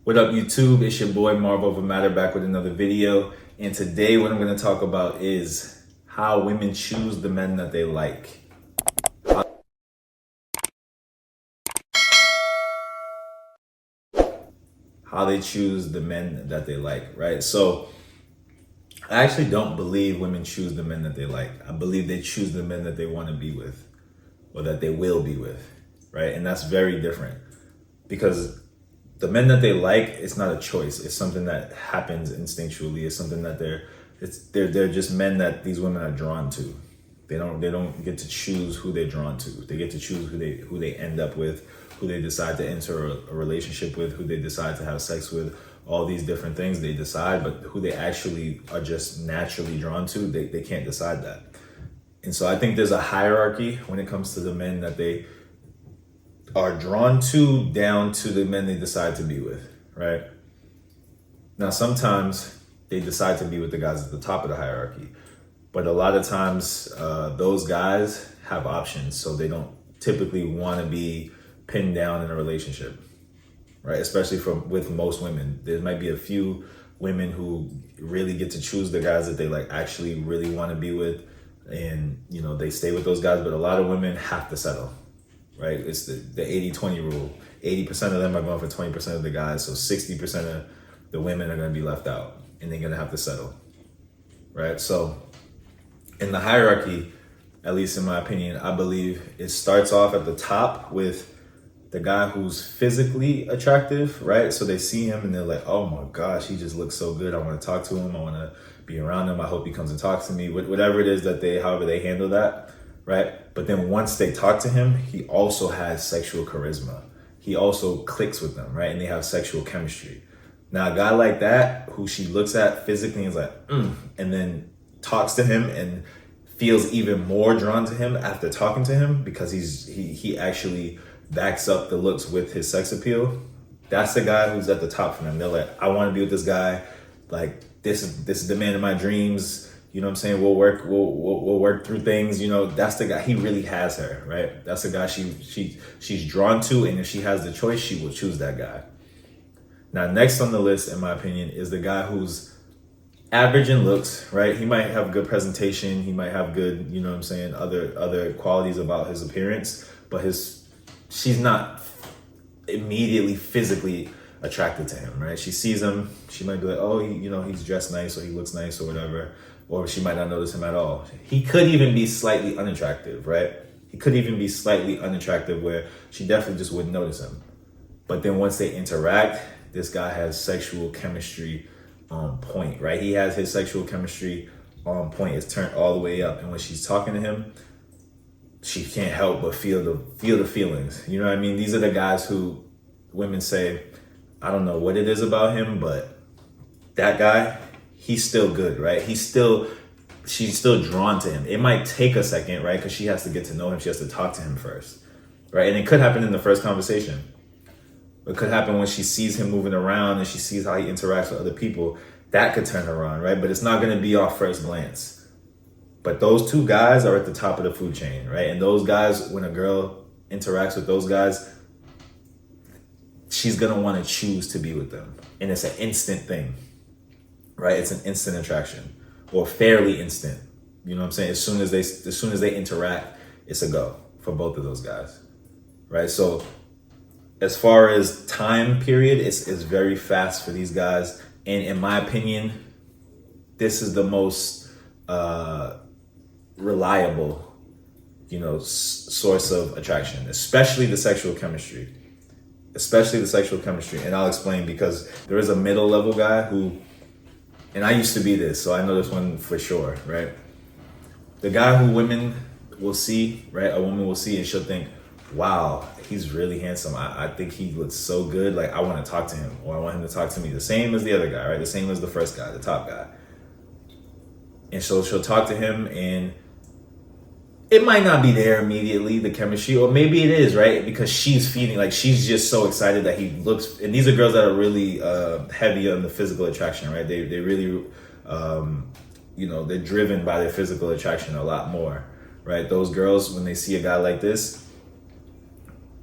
What up, YouTube? It's your boy Marvel of Matter back with another video. And today what I'm going to talk about is how women choose the men that they like. How they choose the men that they like, right? So I actually don't believe women choose the men that they like. I believe they choose the men that they want to be with or that they will be with, right? And that's very different because the men that they like, it's not a choice. It's something that happens instinctually. It's something that they're just men that these women are drawn to. They don't get to choose who they're drawn to. They get to choose who they end up with, who they decide to enter a relationship with, who they decide to have sex with. All these different things they decide, but who they actually are just naturally drawn to, they can't decide that. And so I think there's a hierarchy when it comes to the men that they are drawn to down to the men they decide to be with, right? Now, sometimes they decide to be with the guys at the top of the hierarchy, but a lot of times those guys have options, so they don't typically want to be pinned down in a relationship, right? Especially with most women. There might be a few women who really get to choose the guys that they like actually really want to be with, and they stay with those guys, but a lot of women have to settle. Right? It's the 80-20 rule. 80% of them are going for 20% of the guys. So 60% of the women are going to be left out and they're going to have to settle. Right? So in the hierarchy, at least in my opinion, I believe it starts off at the top with the guy who's physically attractive, right? So they see him and they're like, oh my gosh, he just looks so good. I want to talk to him. I want to be around him. I hope he comes and talks to me. Whatever it is however they handle that. Right? But then once they talk to him, he also has sexual charisma. He also clicks with them, right? And they have sexual chemistry. Now, a guy like that, who she looks at physically and is like, and then talks to him and feels even more drawn to him after talking to him because he actually backs up the looks with his sex appeal. That's the guy who's at the top for them. They're like, I want to be with this guy. Like, this is the man of my dreams. You know what I'm saying? We'll work through things. That's the guy. He really has her, right? That's the guy she's drawn to, and if she has the choice, she will choose that guy. Now, next on the list, in my opinion, is the guy who's average in looks, right? He might have good presentation. He might have good, other qualities about his appearance, but she's not immediately physically attracted to him, right? She sees him. She might be like, oh, he's dressed nice or he looks nice or whatever. Or she might not notice him at all. He could even be slightly unattractive, right? He could even be slightly unattractive where she definitely just wouldn't notice him. But then once they interact, this guy has sexual chemistry on point, right? He has his sexual chemistry on point. It's turned all the way up. And when she's talking to him, she can't help but feel the feelings. You know what I mean? These are the guys who women say, I don't know what it is about him, but that guy, he's still good, right? She's still drawn to him. It might take a second, right? Because she has to get to know him. She has to talk to him first, right? And it could happen in the first conversation. It could happen when she sees him moving around and she sees how he interacts with other people. That could turn her on, right? But it's not going to be off first glance. But those two guys are at the top of the food chain, right? And those guys, when a girl interacts with those guys, she's going to want to choose to be with them. And it's an instant thing, right? It's an instant attraction or fairly instant. You know what I'm saying? As soon as they interact, it's a go for both of those guys, right? So as far as time period, it's very fast for these guys. And in my opinion, this is the most reliable, source of attraction, especially the sexual chemistry. And I'll explain, because there is a middle level guy who, and I used to be this, so I know this one for sure, right? The guy who women will see, right? A woman will see and she'll think, wow, he's really handsome. I think he looks so good. Like, I want to talk to him, or I want him to talk to me. The same as the other guy, right? The same as the first guy, the top guy. And she'll talk to him, and it might not be there immediately, the chemistry, or maybe it is, right? Because she's feeling like she's just so excited that he looks, and these are girls that are really heavy on the physical attraction, right? They really, they're driven by their physical attraction a lot more, right? Those girls, when they see a guy like this,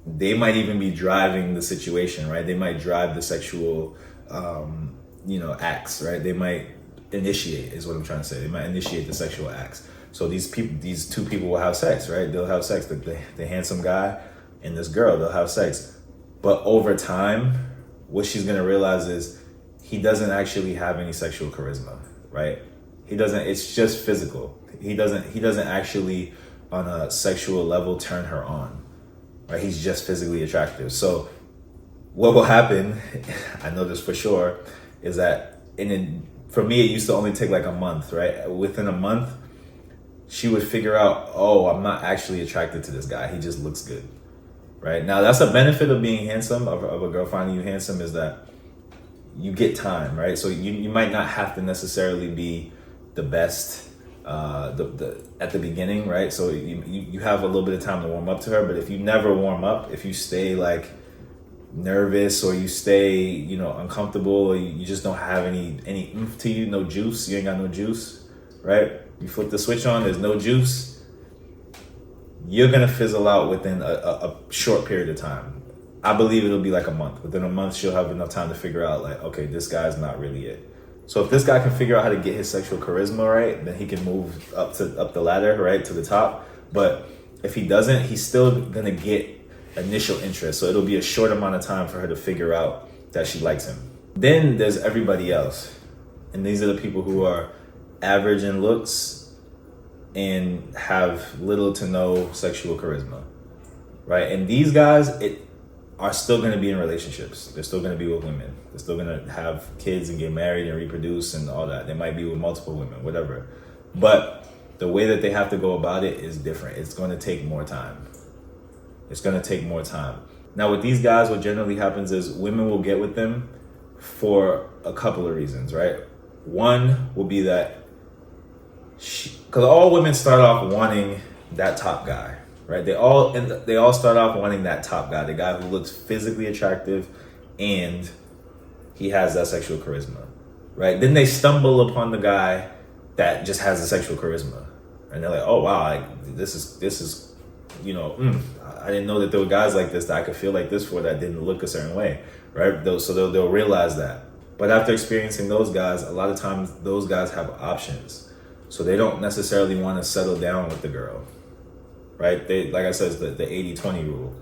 they might even be driving the situation, right? They might drive the sexual, acts, right? They might initiate, is what I'm trying to say. They might initiate the sexual acts. So these two people will have sex, right? They'll have sex. The handsome guy and this girl, they'll have sex. But over time, what she's gonna realize is he doesn't actually have any sexual charisma, right? He doesn't. It's just physical. He doesn't actually, on a sexual level, turn her on, right? He's just physically attractive. So what will happen, I know this for sure, is that for me, it used to only take like a month, right? Within a month, she would figure out, oh, I'm not actually attracted to this guy. He just looks good, right? Now, that's a benefit of being handsome, of a girl finding you handsome, is that you get time, right? So you might not have to necessarily be the best at the beginning, right? So you have a little bit of time to warm up to her, but if you never warm up, if you stay like nervous, or you stay, uncomfortable, or you just don't have any oomph to you, no juice, you ain't got no juice, right? You flip the switch on, there's no juice, you're gonna fizzle out within a short period of time. I believe it'll be like a month. Within a month, she'll have enough time to figure out, like, okay, this guy's not really it. So if this guy can figure out how to get his sexual charisma right, then he can move up the ladder, right, to the top. But if he doesn't, he's still gonna get initial interest. So it'll be a short amount of time for her to figure out that she likes him. Then there's everybody else. And these are the people who are average in looks and have little to no sexual charisma, right? And these guys are still going to be in relationships. They're still going to be with women. They're still going to have kids and get married and reproduce and all that. They might be with multiple women, whatever. But the way that they have to go about it is different. It's going to take more time. It's going to take more time. Now, with these guys, what generally happens is women will get with them for a couple of reasons, right? One will be that because all women start off wanting that top guy, right? They all start off wanting that top guy, the guy who looks physically attractive and he has that sexual charisma, right? Then they stumble upon the guy that just has the sexual charisma, and they're like, oh wow, this is I didn't know that there were guys like this that I could feel like this for, that didn't look a certain way, right? So they'll realize that. But after experiencing those guys, a lot of times those guys have options. So they don't necessarily want to settle down with the girl, right? They, like I said, it's the 80-20 rule.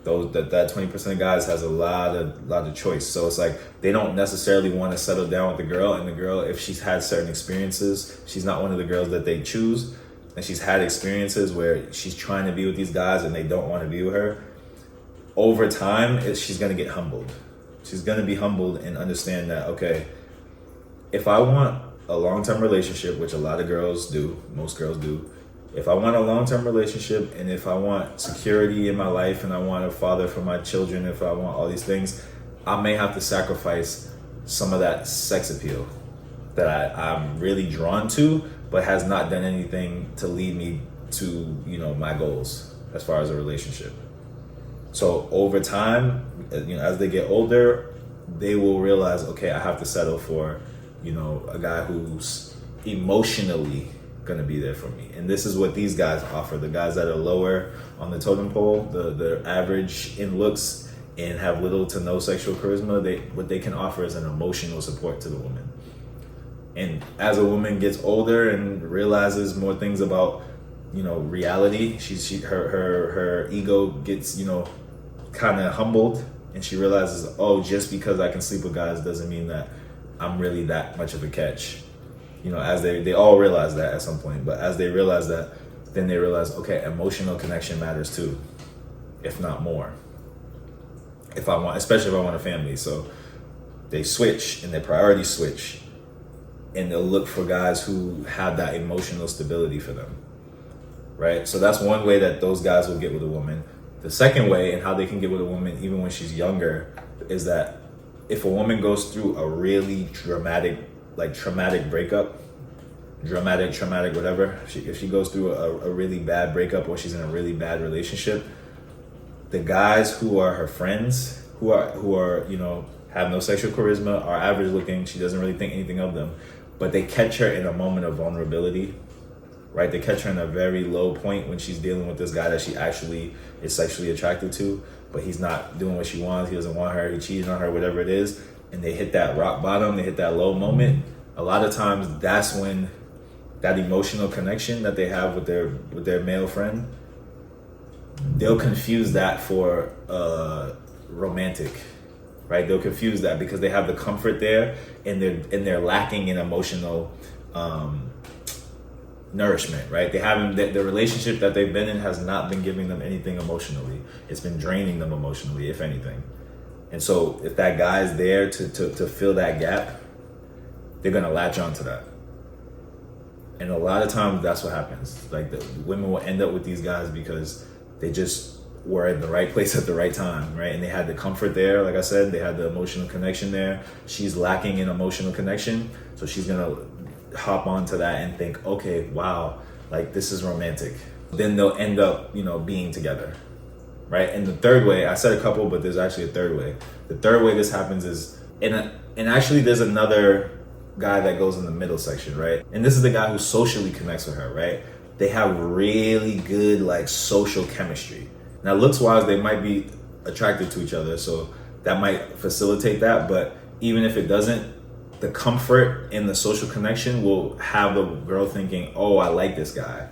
That 20% of guys has a lot of choice. So it's like they don't necessarily want to settle down with the girl, and the girl, if she's had certain experiences, she's not one of the girls that they choose, and she's had experiences where she's trying to be with these guys and they don't want to be with her. Over time, she's going to get humbled. She's going to be humbled and understand that, okay, if I want a long-term relationship, which a lot of girls do, most girls do, if I want a long-term relationship and if I want security in my life and I want a father for my children, if I want all these things, I may have to sacrifice some of that sex appeal that I'm really drawn to, but has not done anything to lead me to, my goals as far as a relationship. So over time, as they get older, they will realize, okay, I have to settle for, a guy who's emotionally going to be there for me. And this is what these guys offer. The guys that are lower on the totem pole, the average in looks and have little to no sexual charisma, what they can offer is an emotional support to the woman. And as a woman gets older and realizes more things about, reality, her ego gets, kind of humbled, and she realizes, oh, just because I can sleep with guys doesn't mean that I'm really that much of a catch. As they all realize that at some point, but as they realize that, then they realize, okay, emotional connection matters too, if not more. Especially if I want a family. So they switch and their priorities switch, and they'll look for guys who have that emotional stability for them, right? So that's one way that those guys will get with a woman. The second way, and how they can get with a woman even when she's younger, is that if a woman goes through a really traumatic breakup, traumatic, whatever, if she goes through a really bad breakup or she's in a really bad relationship, the guys who are her friends, who are have no sexual charisma, are average looking, she doesn't really think anything of them, but they catch her in a moment of vulnerability, right? They catch her in a very low point when she's dealing with this guy that she actually is sexually attracted to, but he's not doing what she wants. He doesn't want her. He cheated on her, whatever it is. And they hit that rock bottom. They hit that low moment. A lot of times that's when that emotional connection that they have with their male friend, they'll confuse that for romantic, right? They'll confuse that because they have the comfort there, and they're lacking in emotional nourishment, right? They haven't, the relationship that they've been in has not been giving them anything emotionally. It's been draining them emotionally, if anything. And so if that guy's there to fill that gap, they're gonna latch onto that. And a lot of times that's what happens. Like, the women will end up with these guys because they just were in the right place at the right time, right? And they had the comfort there. Like I said, they had the emotional connection there. She's lacking in emotional connection. So she's gonna hop onto that and think, okay, wow, like this is romantic. Then they'll end up, being together, right? And the third way, I said a couple, but there's actually a third way. The third way this happens is, and actually there's another guy that goes in the middle section, right? And this is the guy who socially connects with her, right? They have really good like social chemistry. Now, looks wise, they might be attracted to each other, so that might facilitate that. But even if it doesn't, the comfort and the social connection will have the girl thinking, oh, I like this guy.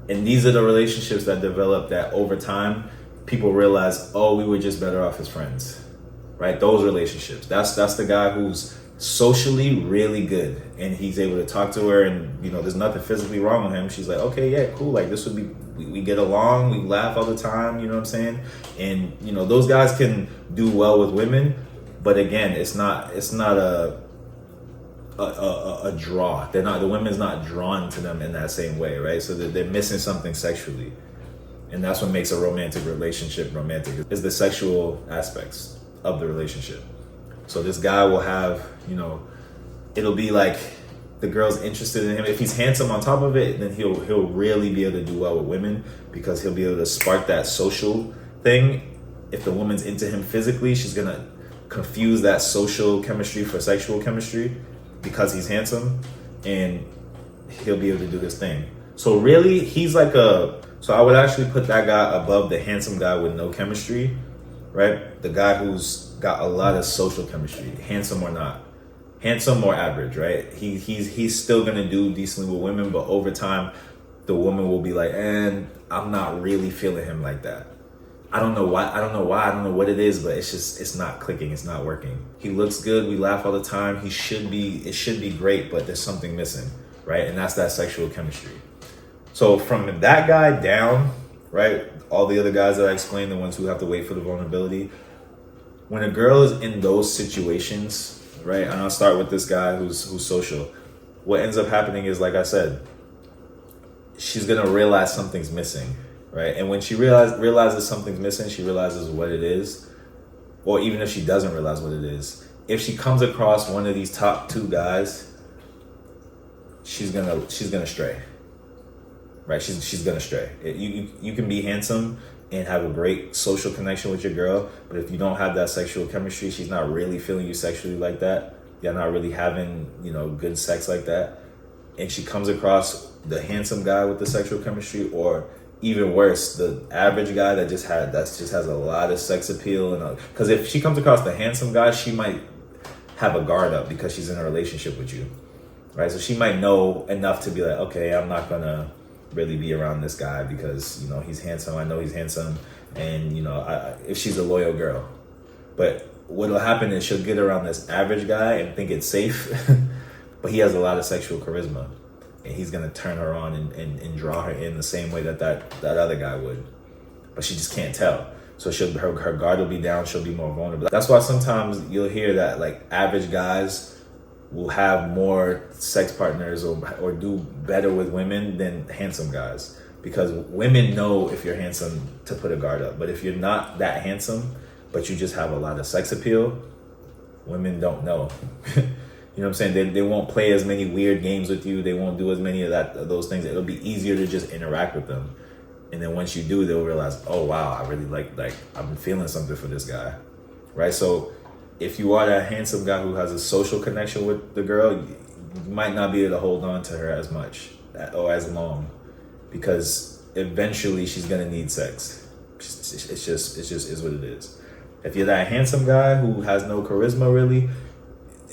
And these are the relationships that develop that over time, people realize, oh, we were just better off as friends, right? Those relationships. That's the guy who's socially really good, and he's able to talk to her, and there's nothing physically wrong with him. She's like, okay, yeah, cool. Like, this would be, we get along, we laugh all the time, you know what I'm saying? And those guys can do well with women, but again, it's not a draw. The women's not drawn to them in that same way, right? So they're missing something sexually. And that's what makes a romantic relationship romantic, is the sexual aspects of the relationship. So this guy will have, it'll be like the girl's interested in him. If he's handsome on top of it, then he'll really be able to do well with women, because he'll be able to spark that social thing. If the woman's into him physically, she's gonna confuse that social chemistry for sexual chemistry because he's handsome, and he'll be able to do his thing. So really, he's like so I would actually put that guy above the handsome guy with no chemistry, right? The guy who's got a lot of social chemistry, handsome or not, handsome or average, right? He's still gonna do decently with women, but over time, the woman will be like, and I'm not really feeling him like that. I don't know why. I don't know what it is, but it's not clicking. It's not working. He looks good. We laugh all the time. It should be great, but there's something missing, right? And that's that sexual chemistry. So from that guy down, right? All the other guys that I explained, the ones who have to wait for the vulnerability. When a girl is in those situations, right? And I'll start with this guy who's social. What ends up happening is, like I said, she's gonna realize something's missing. Right? And when she realizes something's missing, she realizes what it is. Or even if she doesn't realize what it is, if she comes across one of these top two guys, she's gonna stray. Right? She's gonna stray. You can be handsome and have a great social connection with your girl, but if you don't have that sexual chemistry, she's not really feeling you sexually like that. You're not really having, good sex like that. And she comes across the handsome guy with the sexual chemistry, or even worse, the average guy that just has a lot of sex appeal. And because if she comes across the handsome guy, she might have a guard up because she's in a relationship with you, right? So she might know enough to be like, okay, I'm not gonna really be around this guy because he's handsome. I know he's handsome, and if she's a loyal girl. But what'll happen is she'll get around this average guy and think it's safe, but he has a lot of sexual charisma. And he's gonna turn her on and draw her in the same way that other guy would, but she just can't tell. So her guard will be down. She'll be more vulnerable. That's why sometimes you'll hear that like average guys will have more sex partners or do better with women than handsome guys, because women know if you're handsome to put a guard up. But if you're not that handsome, but you just have a lot of sex appeal, women don't know. You know what I'm saying? They won't play as many weird games with you. They won't do as many of those things. It'll be easier to just interact with them. And then once you do, they'll realize, oh, wow, I really like I've been feeling something for this guy, right? So if you are that handsome guy who has a social connection with the girl, you might not be able to hold on to her as much, or as long, because eventually she's gonna need sex. It's just is what it is. If you're that handsome guy who has no charisma really,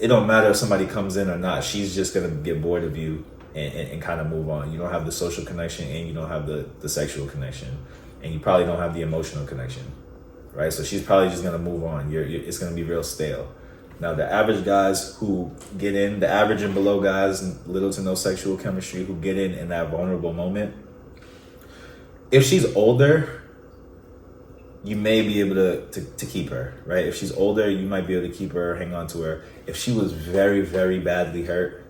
it don't matter if somebody comes in or not. She's just gonna get bored of you and kind of move on. You don't have the social connection and you don't have the sexual connection, and you probably don't have the emotional connection, right? So she's probably just gonna move on. It's gonna be real stale. Now the average guys who get in, the average and below guys, little to no sexual chemistry, who get in that vulnerable moment, if she's older, you may be able to keep her, right? If she's older, you might be able to keep her, hang on to her. If she was very, very badly hurt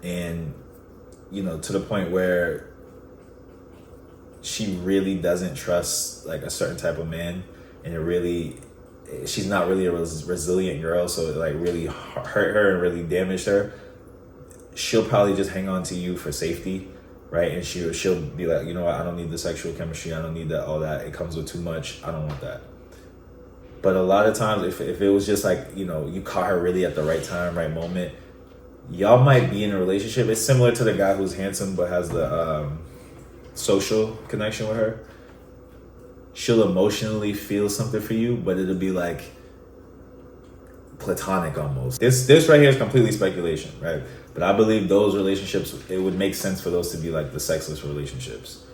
and, to the point where she really doesn't trust like a certain type of man, and she's not really a resilient girl, so it like really hurt her and really damaged her, she'll probably just hang on to you for safety, right? And she'll be like, you know what, I don't need the sexual chemistry, I don't need that, all that, it comes with too much, I don't want that. But a lot of times, if it was just like, you caught her really at the right time, right moment, y'all might be in a relationship. It's similar to the guy who's handsome but has the social connection with her. She'll emotionally feel something for you, but it'll be like platonic almost. This right here is completely speculation, right? But I believe those relationships, it would make sense for those to be like the sexless relationships.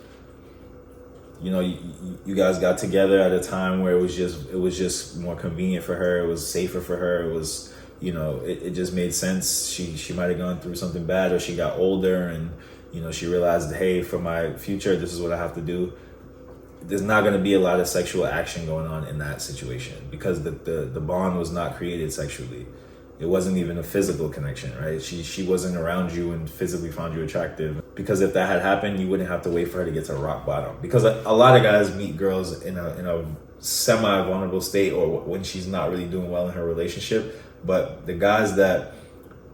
You guys got together at a time where it was just more convenient for her. It was safer for her. It was, it just made sense. She might have gone through something bad, or she got older and, she realized, hey, for my future, this is what I have to do. There's not going to be a lot of sexual action going on in that situation because the bond was not created sexually. It wasn't even a physical connection, right? She wasn't around you and physically found you attractive. Because if that had happened, you wouldn't have to wait for her to get to rock bottom. Because a lot of guys meet girls in a semi-vulnerable state, or when she's not really doing well in her relationship. But the guys that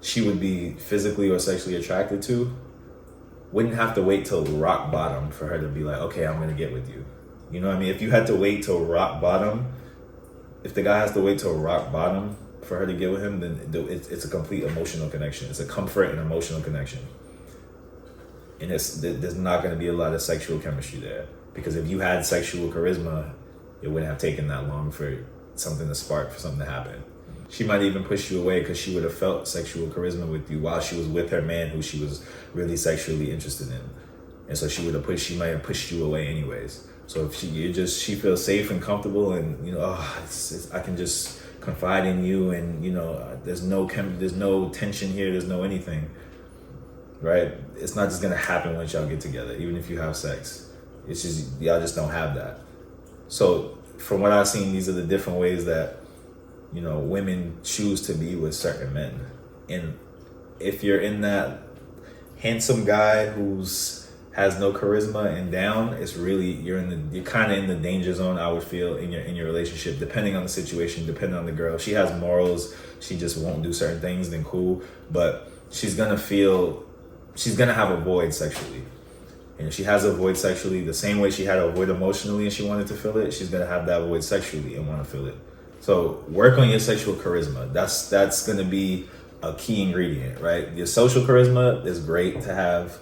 she would be physically or sexually attracted to wouldn't have to wait till rock bottom for her to be like, okay, I'm going to get with you. You know what I mean? If you had to wait till rock bottom, if the guy has to wait till rock bottom for her to get with him, then it's a complete emotional connection. It's a comfort and emotional connection. And there's not going to be a lot of sexual chemistry there. Because if you had sexual charisma, it wouldn't have taken that long for something to spark, for something to happen. She might even push you away because she would have felt sexual charisma with you while she was with her man who she was really sexually interested in. And so she might have pushed you away anyways. So if she feels safe and comfortable, and I can just confide in you, and there's no tension here, there's no anything, right? It's not just gonna happen once y'all get together, even if you have sex. It's just y'all just don't have that. So from what I've seen, these are the different ways that women choose to be with certain men. And if you're in that handsome guy who's has no charisma and down, it's really you're kind of in the danger zone, I would feel, in your relationship, depending on the situation, depending on the girl. If she has morals, she just won't do certain things, then cool. But she's gonna have a void sexually. And if she has a void sexually, the same way she had a void emotionally and she wanted to fill it, she's gonna have that void sexually and want to fill it. So work on your sexual charisma. That's gonna be a key ingredient, right? Your social charisma is great to have.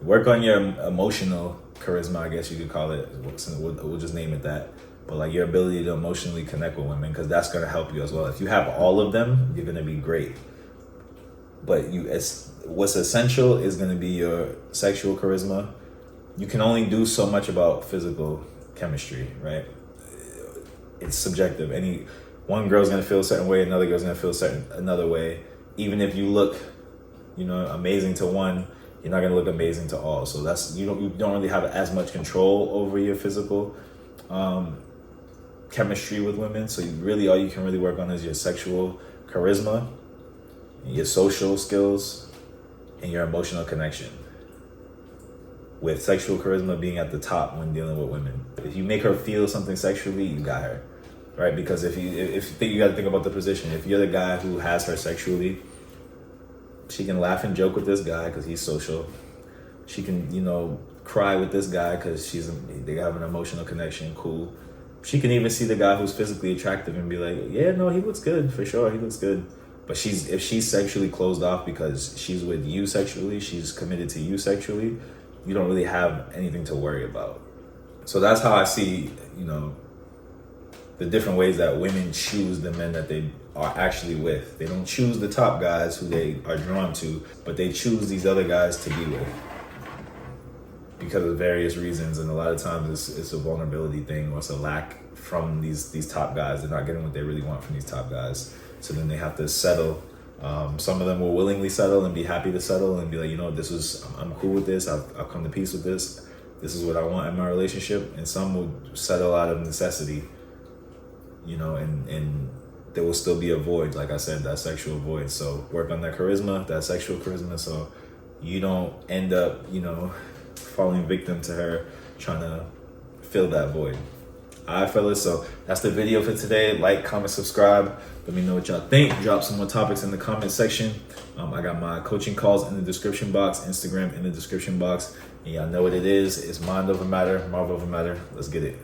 Work on your emotional charisma, I guess you could call it. We'll just name it that. But like your ability to emotionally connect with women, because that's gonna help you as well. If you have all of them, you're gonna be great. But what's essential is gonna be your sexual charisma. You can only do so much about physical chemistry, right? It's subjective. One girl's gonna feel a certain way, another girl's gonna feel another way. Even if you look, amazing to one, you're not gonna look amazing to all. So you don't really have as much control over your physical chemistry with women. So all you can really work on is your sexual charisma, your social skills, and your emotional connection. With sexual charisma being at the top when dealing with women. If you make her feel something sexually, you got her, right? Because if you got to think about the position. If you're the guy who has her sexually, she can laugh and joke with this guy because he's social. She can, cry with this guy because they have an emotional connection. Cool. She can even see the guy who's physically attractive and be like, yeah, no, he looks good for sure. He looks good. But if she's sexually closed off because she's with you sexually, she's committed to you sexually, you don't really have anything to worry about. So that's how I see, the different ways that women choose the men that they are actually with. They don't choose the top guys who they are drawn to, but they choose these other guys to be with because of various reasons. And a lot of times it's a vulnerability thing, or it's a lack from these top guys. They're not getting what they really want from these top guys. So then they have to settle. Some of them will willingly settle and be happy to settle and be like, I'm cool with this. I've come to peace with this. This is what I want in my relationship. And some will settle out of necessity, and there will still be a void. Like I said, that sexual void. So work on that charisma, that sexual charisma. So you don't end up, falling victim to her trying to fill that void. All right, fellas, so that's the video for today. Like, comment, subscribe. Let me know what y'all think. Drop some more topics in the comment section. I got my coaching calls in the description box, Instagram in the description box. And y'all know what it is. It's Mind Over Matter, Marvel Over Matter. Let's get it.